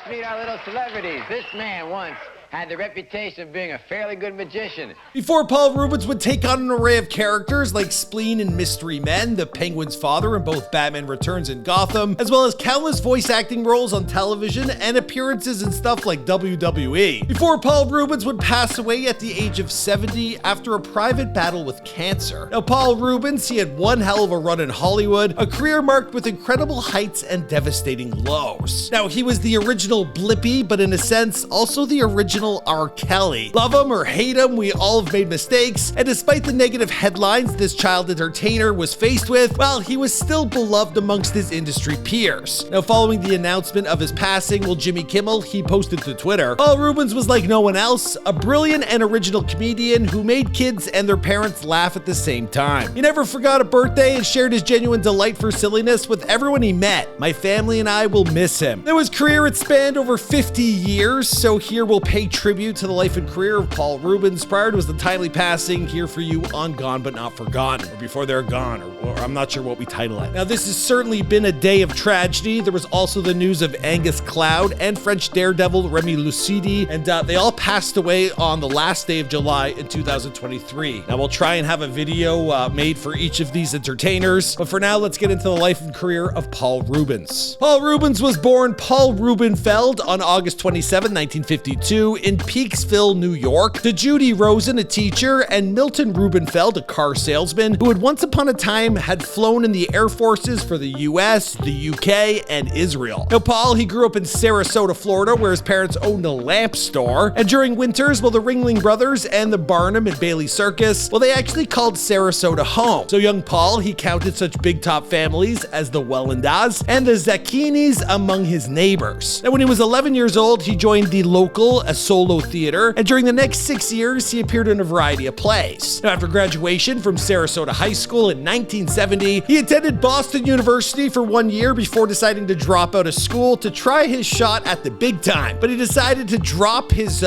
Let's meet our little celebrities. This man once had the reputation of being a fairly good magician. Before Paul Rubens would take on an array of characters like Spleen and Mystery Men, the Penguin's father in both Batman Returns and Gotham, as well as countless voice acting roles on television and appearances in stuff like WWE. Before Paul Rubens would pass away at the age of 70 after a private battle with cancer. Now, Paul Rubens, he had one hell of a run in Hollywood, a career marked with incredible heights and devastating lows. Now, he was the original Blippi, but in a sense, also the original R. Kelly. Love him or hate him, we all have made mistakes, and despite the negative headlines this child entertainer was faced with, well, he was still beloved amongst his industry peers. Now, following the announcement of his passing, well, Jimmy Kimmel, he posted to Twitter, Paul Rubens was like no one else, a brilliant and original comedian who made kids and their parents laugh at the same time. He never forgot a birthday and shared his genuine delight for silliness with everyone he met. My family and I will miss him. Now, his career had spanned over 50 years, so here we'll pay tribute to the life and career of Paul Rubens. Prior to his timely passing, here for you on Gone But Not Forgotten, or Before They're Gone, or I'm not sure what we title it. Now, this has certainly been a day of tragedy. There was also the news of Angus Cloud and French daredevil Remy Lucidi, and they all passed away on the last day of July in 2023. Now, we'll try and have a video made for each of these entertainers, but for now, let's get into the life and career of Paul Rubens. Paul Rubens was born Paul Rubenfeld on August 27, 1952, in Peaksville, New York, to Judy Rosen, a teacher, and Milton Rubenfeld, a car salesman, who had once upon a time had flown in the Air Forces for the US, the UK, and Israel. Now, Paul, he grew up in Sarasota, Florida, where his parents owned a lamp store, and during winters, well, the Ringling Brothers and the Barnum and Bailey Circus, well, they actually called Sarasota home. So young Paul, he counted such big top families as the Wellendas and the Zacchinis among his neighbors. Now, when he was 11 years old, he joined the local solo theater, and during the next 6 years, he appeared in a variety of plays. Now, after graduation from Sarasota High School in 1970, he attended Boston University for 1 year before deciding to drop out of school to try his shot at the big time. But he decided to drop his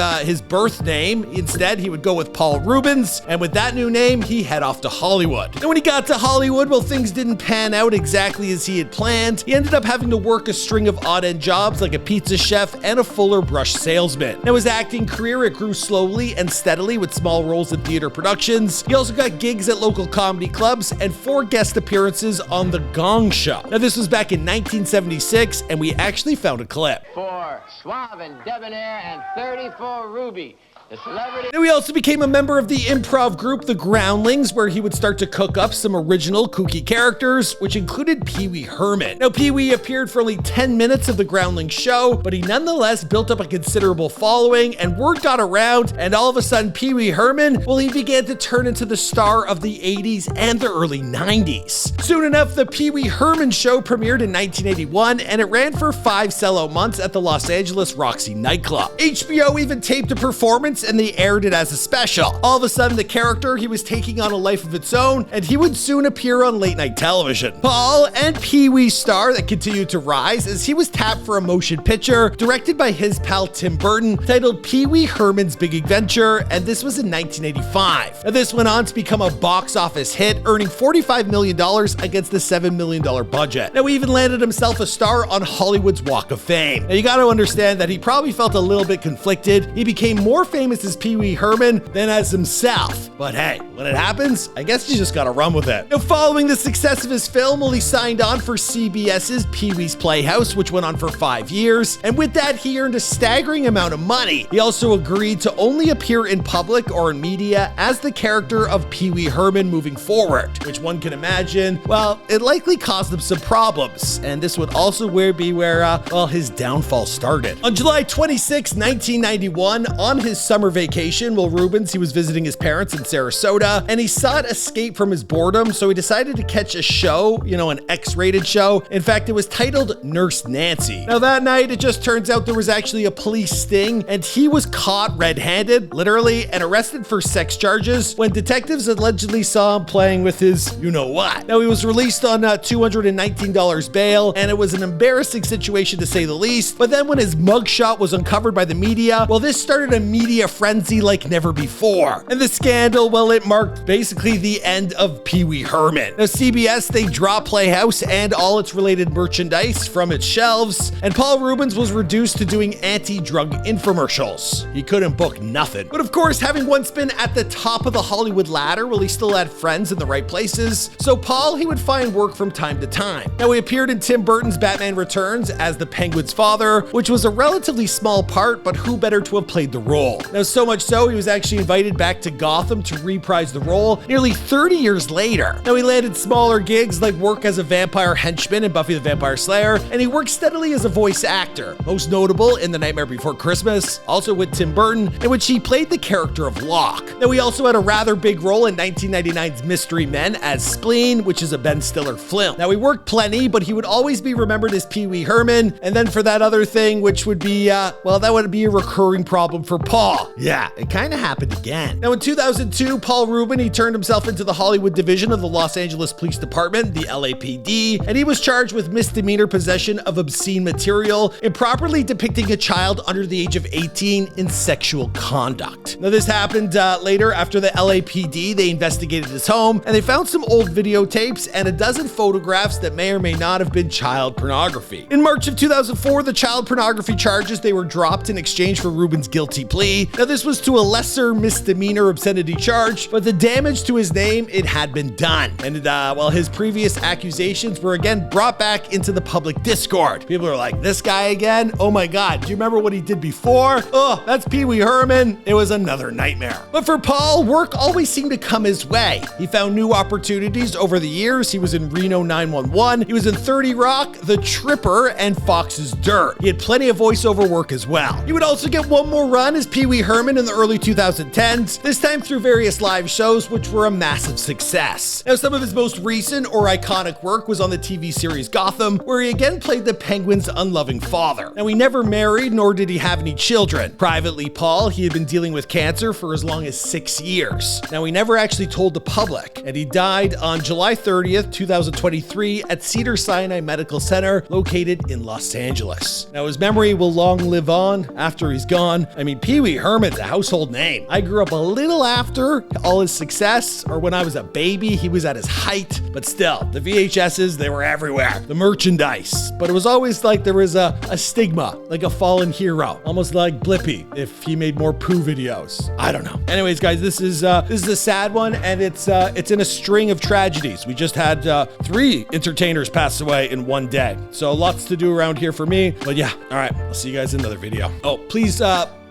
birth name. Instead, he would go with Paul Rubens, and with that new name, he head off to Hollywood. And when he got to Hollywood, well, things didn't pan out exactly as he had planned. He ended up having to work a string of odd-end jobs like a pizza chef and a Fuller brush salesman. Now, his acting career, it grew slowly and steadily with small roles in theater productions. He also got gigs at local comedy clubs and 4 guest appearances on The Gong Show. Now, this was back in 1976, and we actually found a clip. For Suave and Debonair and 34 Ruby. The celebrity. Now, he also became a member of the improv group The Groundlings, where he would start to cook up some original kooky characters, which included Pee Wee Herman. Now, Pee Wee appeared for only 10 minutes of The Groundlings show, but he nonetheless built up a considerable following, and word got around, and all of a sudden, Pee Wee Herman, well, he began to turn into the star of the 80s and the early 90s. Soon enough, the Pee Wee Herman show premiered in 1981, and it ran for 5 sellout months at the Los Angeles Roxy nightclub. HBO even taped a performance, and they aired it as a special. All of a sudden, the character, he was taking on a life of its own, and he would soon appear on late night television. Paul and Pee Wee's star that continued to rise as he was tapped for a motion picture directed by his pal Tim Burton titled Pee Wee Herman's Big Adventure, and this was in 1985. Now, this went on to become a box office hit, earning $45 million against the $7 million budget. Now, he even landed himself a star on Hollywood's Walk of Fame. Now, you gotta understand that he probably felt a little bit conflicted. He became more famous as Pee Wee Herman than as himself. But hey, when it happens, I guess you just gotta run with it. Now, following the success of his film, well, he signed on for CBS's Pee Wee's Playhouse, which went on for 5 years. And with that, he earned a staggering amount of money. He also agreed to only appear in public or in media as the character of Pee Wee Herman moving forward, which one can imagine, well, it likely caused him some problems. And this would also be where his downfall started. On July 26, 1991, on his summer vacation, well, Rubens, he was visiting his parents in Sarasota, and he sought escape from his boredom, so he decided to catch a show, an X-rated show. In fact, it was titled Nurse Nancy. Now, that night, it just turns out there was actually a police sting, and he was caught red-handed, literally, and arrested for sex charges when detectives allegedly saw him playing with his you-know-what. Now, he was released on $219 bail, and it was an embarrassing situation to say the least, but then when his mugshot was uncovered by the media, well, this started a media a frenzy like never before. And the scandal, well, it marked basically the end of Pee Wee Herman. Now, CBS, they dropped Playhouse and all its related merchandise from its shelves, and Paul Rubens was reduced to doing anti-drug infomercials. He couldn't book nothing. But of course, having once been at the top of the Hollywood ladder, well, he still had friends in the right places. So Paul, he would find work from time to time. Now, he appeared in Tim Burton's Batman Returns as the Penguin's father, which was a relatively small part, but who better to have played the role? Now, so much so, he was actually invited back to Gotham to reprise the role nearly 30 years later. Now, he landed smaller gigs like work as a vampire henchman in Buffy the Vampire Slayer, and he worked steadily as a voice actor, most notable in The Nightmare Before Christmas, also with Tim Burton, in which he played the character of Locke. Now, he also had a rather big role in 1999's Mystery Men as Spleen, which is a Ben Stiller film. Now, he worked plenty, but he would always be remembered as Pee Wee Herman, and then for that other thing, which would be, well, that would be a recurring problem for Paul. Yeah, it kind of happened again. Now, in 2002, Paul Rubens, he turned himself into the Hollywood division of the Los Angeles Police Department, the LAPD, and he was charged with misdemeanor possession of obscene material, improperly depicting a child under the age of 18 in sexual conduct. Now, this happened later after the LAPD, they investigated his home, and they found some old videotapes and a dozen photographs that may or may not have been child pornography. In March of 2004, the child pornography charges, they were dropped in exchange for Rubens' guilty plea. Now, this was to a lesser misdemeanor obscenity charge, but the damage to his name, it had been done. And well, his previous accusations were again brought back into the public discord. People are like, this guy again? Oh my God, do you remember what he did before? Oh, that's Pee Wee Herman. It was another nightmare. But for Paul, work always seemed to come his way. He found new opportunities over the years. He was in Reno 911. He was in 30 Rock, The Tripper, and Fox's Dirt. He had plenty of voiceover work as well. He would also get one more run as Pee Wee Herman in the early 2010s, this time through various live shows, which were a massive success. Now, some of his most recent or iconic work was on the TV series Gotham, where he again played the Penguin's unloving father. Now, he never married, nor did he have any children. Privately, Paul, he had been dealing with cancer for as long as 6 years. Now, he never actually told the public, and he died on July 30th, 2023 at Cedars-Sinai Medical Center, located in Los Angeles. Now, his memory will long live on after he's gone. I mean, Pee Wee Herman's a household name. I grew up a little after all his success, or when I was a baby, he was at his height, but still, the VHSs, they were everywhere. The merchandise. But it was always like there was a stigma, like a fallen hero, almost like Blippi if he made more poo videos. I don't know. Anyways, guys, this is a sad one, and it's in a string of tragedies. We just had 3 entertainers pass away in one day. So lots to do around here for me. But yeah, all right, I'll see you guys in another video. Oh, please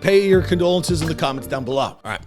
pay your condolences in the comments down below. All right.